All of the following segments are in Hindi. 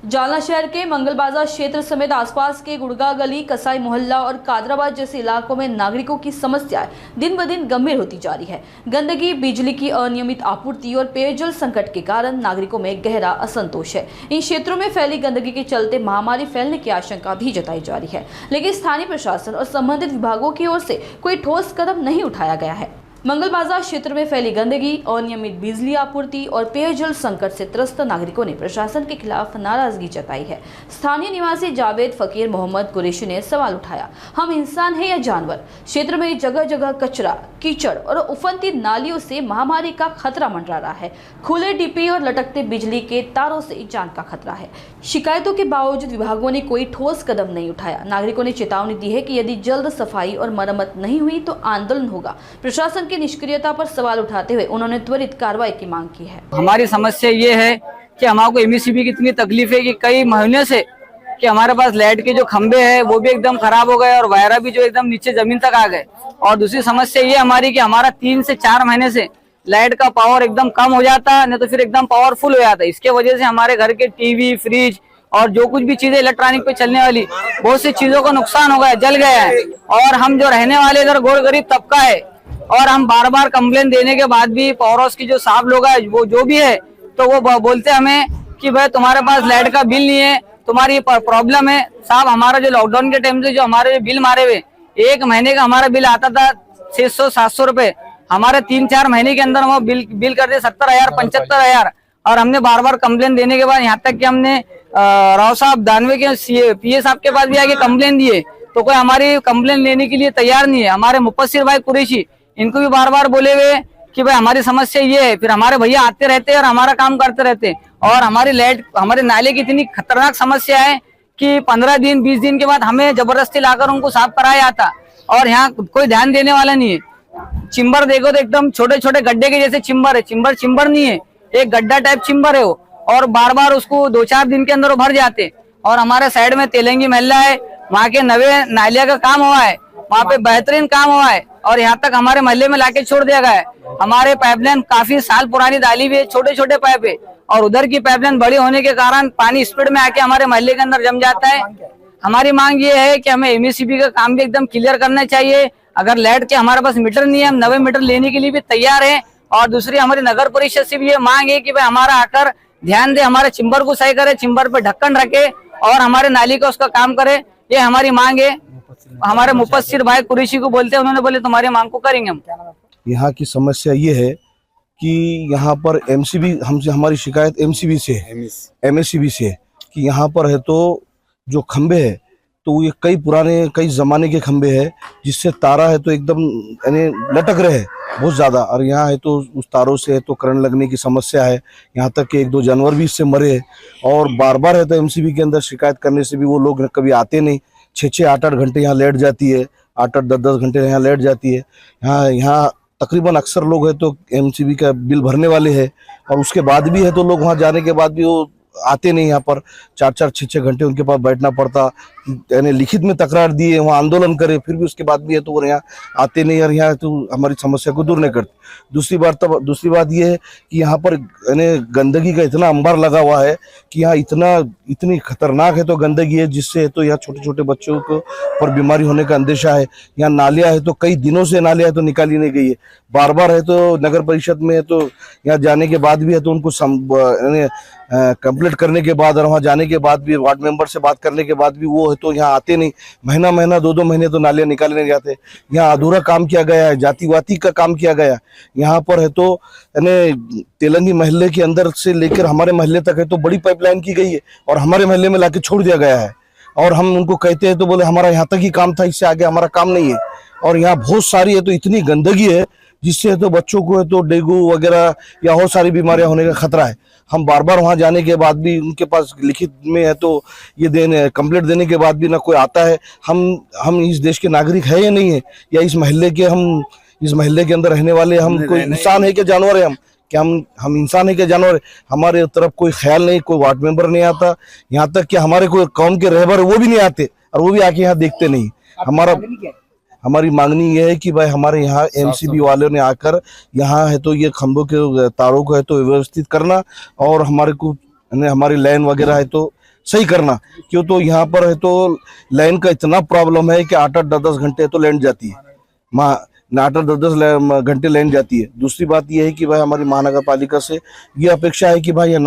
जालना शहर के मंगल बाजार क्षेत्र समेत आसपास के गुड़गा गली, कसाई मोहल्ला और कादराबाद जैसे इलाकों में नागरिकों की समस्याएं दिन ब दिन गंभीर होती जा रही है। गंदगी, बिजली की अनियमित आपूर्ति और पेयजल संकट के कारण नागरिकों में गहरा असंतोष है। इन क्षेत्रों में फैली गंदगी के चलते महामारी फैलने की आशंका भी जताई जा रही है, लेकिन स्थानीय प्रशासन और संबंधित विभागों की ओर से कोई ठोस कदम नहीं उठाया गया है। मंगल बाजार क्षेत्र में फैली गंदगी, अनियमित बिजली आपूर्ति और पेयजल संकट से त्रस्त नागरिकों ने प्रशासन के खिलाफ नाराजगी जताई है। स्थानीय निवासी जावेद फकीर मोहम्मद कुरैशी ने सवाल उठाया, हम इंसान हैं या जानवर? क्षेत्र में जगह जगह कचरा, कीचड़ और उफनती नालियों से महामारी का खतरा मंडरा रहा है। खुले डीपी और लटकते बिजली के तारों से जान का खतरा है। शिकायतों के बावजूद विभागों ने कोई ठोस कदम नहीं उठाया। नागरिकों ने चेतावनी दी है कि यदि जल्द सफाई और मरम्मत नहीं हुई तो आंदोलन होगा। प्रशासन की निष्क्रियता पर सवाल उठाते हुए उन्होंने त्वरित कार्रवाई की मांग की है। हमारी समस्या ये है कि हमारे को एमएससीबी की इतनी तकलीफ है कि कई महीने से कि हमारे पास लाइट के जो खंबे हैं वो भी एकदम खराब हो गए और वायरा भी जो एकदम नीचे जमीन तक आ गए। और दूसरी समस्या ये हमारी कि हमारा 3 से 4 महीने से लाइट का पावर एकदम कम हो जाता, नहीं तो फिर एकदम पावरफुल हो जाता। इसके वजह से हमारे घर के टीवी, फ्रिज और जो कुछ भी चीजें इलेक्ट्रॉनिक पे चलने वाली बहुत सी चीजों का नुकसान हो गया, जल गया है। और हम जो रहने वाले इधर गोर गरीब तबका है और हम बार बार कंप्लेन देने के बाद भी पावर हाउस की जो साहब लोग है वो जो भी है तो वो बोलते हमें कि भाई तुम्हारे पास लाइट का बिल नहीं है, तुम्हारी प्रॉब्लम है। साहब हमारा जो लॉकडाउन के टाइम से जो हमारे बिल मारे हुए 1 महीने का हमारा बिल आता था 600-700 रुपए, हमारे 3-4 महीने के अंदर वो बिल कर दिए 70,000, 75,000। और हमने बार बार कंप्लेन देने के बाद यहाँ तक कि हमने राव साहब दानवे के पीए साहब के पास भी आके कंप्लेन दिए तो कोई हमारी कंप्लेन लेने के लिए तैयार नहीं है। हमारे मुफस्सिर भाई कुरैशी इनको भी बार बार बोले हुए कि भाई हमारी समस्या ये है, फिर हमारे भैया आते रहते हैं और हमारा काम करते रहते हैं। और हमारी लाइट, हमारे नाले की इतनी खतरनाक समस्या है कि 15 दिन 20 दिन के बाद हमें जबरदस्ती लाकर उनको साफ कराया जाता और यहाँ कोई ध्यान देने वाला नहीं है। चिंबर देखो तो एकदम छोटे छोटे गड्ढे के जैसे चिंबर है, चिंबर नहीं है, एक गड्ढा टाइप चिंबर है वो। और बार बार उसको 2-4 दिन के अंदर वो भर जाते। और हमारे साइड में तेलंगी महल्ला है, वहाँ के नवे नालिया का काम हुआ है, वहाँ पे बेहतरीन काम हुआ है और यहाँ तक हमारे मोहल्ले में लाके छोड़ दिया गया है। हमारे पाइपलाइन काफी साल पुरानी डाली हुई है, छोटे छोटे पाइप है और उधर की पाइपलाइन बड़ी होने के कारण पानी स्पीड में आके हमारे मोहल्ले के अंदर जम जाता है। हमारी मांग ये है कि हमें एमएससीबी का काम भी एकदम क्लियर करना चाहिए। अगर लाइट के हमारे पास मीटर नहीं है, हम नवे मीटर लेने के लिए भी तैयार है। और दूसरी हमारी नगर परिषद से भी ये मांग है कि भाई हमारा आकर ध्यान दे, हमारे चिंबर को सही करे, चिंबर पे ढक्कन रखे और हमारे नाली का उसका काम करे। ये हमारी मांग है। हमारे मुफस्सिर भाई कुरैशी को बोलते हैं, उन्होंने बोले तुम्हारी मांग को करेंगे हम। यहाँ की समस्या ये है कि यहाँ पर एमसीबी हमसे, हमारी शिकायत एमसीबी से है, एमएससीबी से है कि यहाँ पर है तो जो खंबे है तो ये कई जमाने के खंबे है जिससे तारा है तो एकदम यानी लटक रहे हैं बहुत ज्यादा। और यहाँ है तो उस तारों से है तो करंट लगने की समस्या है, यहाँ तक कि 1-2 जानवर भी इससे मरे हैं। और बार बार है तो एमसीबी के अंदर शिकायत करने से भी वो लोग कभी आते नहीं। 6-6, 8-8 घंटे यहाँ लेट जाती है, 8-8, 10-10 घंटे यहाँ लेट जाती है। यहाँ तकरीबन अक्सर लोग है तो एमसीबी का बिल भरने वाले हैं और उसके बाद भी है तो लोग वहाँ जाने के बाद भी वो आते नहीं। यहाँ पर 4-4, 6-6 घंटे उनके पास बैठना पड़ता, यानी लिखित में तकरार दिए, वहाँ आंदोलन करे, फिर भी उसके बाद भी है तो वो यहाँ आते नहीं और यहाँ तो हमारी समस्या को दूर नहीं करते। दूसरी बात ये है कि यहाँ पर यानी गंदगी का इतना अंबार लगा हुआ है कि यहाँ इतनी खतरनाक है तो गंदगी है जिससे है तो यहाँ छोटे छोटे बच्चों को पर बीमारी होने का अंदेशा है। यहाँ नालियाँ है तो कई दिनों से नालियाँ है तो निकाली नहीं गई है। बार बार है तो नगर परिषद में है तो यहाँ जाने के बाद भी है तो उनको कंप्लीट करने के बाद और वहाँ जाने के बाद भी वार्ड मेंबर से बात करने के बाद भी वो है तो यहाँ आते नहीं। महीना 2-2 महीने तो नालियाँ निकाले नहीं जाते। यहाँ अधूरा काम किया गया है, जातिवादी का काम किया गया। यहाँ पर है तो यानी तेलंगी महल्ले के अंदर से लेकर हमारे महल्ले तक है तो बड़ी पाइपलाइन की गई है और हमारे महल्ले में लाके छोड़ दिया गया है। और हम उनको कहते हैं तो बोले हमारा यहाँ तक ही काम था, इससे आगे हमारा काम नहीं है। और यहाँ बहुत सारी है तो इतनी गंदगी है जिससे है तो बच्चों को है तो डेंगू वगैरह या और सारी बीमारियां होने का खतरा है। हम बार बार वहां जाने के बाद भी उनके पास लिखित में है तो ये कंप्लेंट देने के बाद भी ना कोई आता है। हम इस देश के नागरिक है या नहीं है, या इस महल्ले के अंदर रहने वाले हम कोई इंसान है क्या जानवर है? हम इंसान है क्या जानवर है? हमारे तरफ कोई ख्याल नहीं, कोई वार्ड मेंबर नहीं आता, यहाँ तक कि हमारे कोई कौम के रहबर वो भी नहीं आते और वो भी आके यहाँ देखते नहीं। हमारी मांगनी ये है कि भाई हमारे यहाँ एमसीबी वालों ने आकर यहाँ है तो ये खंभों के तारों को है तो व्यवस्थित करना और हमारी लाइन वगैरह है तो सही करना। क्यों तो यहाँ पर है तो लाइन का इतना प्रॉब्लम है कि 8-8 10-10 घंटे तो लाइन जाती है, 8-8 10-10 घंटे लाइन जाती है। दूसरी बात यह है कि भाई हमारी महानगर पालिका से ये अपेक्षा है कि भाई ये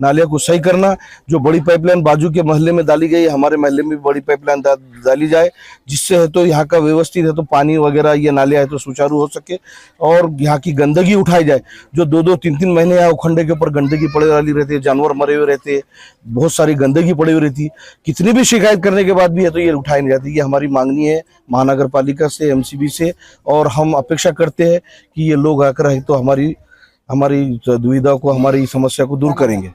नालिया को सही करना। जो बड़ी पाइपलाइन बाजू के मोहल्ले में डाली गई है, हमारे मोहल्ले में भी बड़ी पाइपलाइन डाली जाए, जिससे है तो यहाँ का व्यवस्थित है तो पानी वगैरह ये नालिया है तो सुचारू हो सके और यहाँ की गंदगी उठाई जाए। जो 2-2 3-3 महीने यहाँ उखंडे के ऊपर गंदगी पड़े वाली रहती है, जानवर मरे हुए रहते हैं, बहुत सारी गंदगी पड़ी हुई रहती है। कितनी भी शिकायत करने के बाद भी है तो ये उठाई नहीं जाती। ये हमारी मांगनी है महानगर पालिका से, एमसीबी से, और हम अपेक्षा करते हैं कि ये लोग आकर है तो हमारी दुविधा को, हमारी समस्या को दूर करेंगे।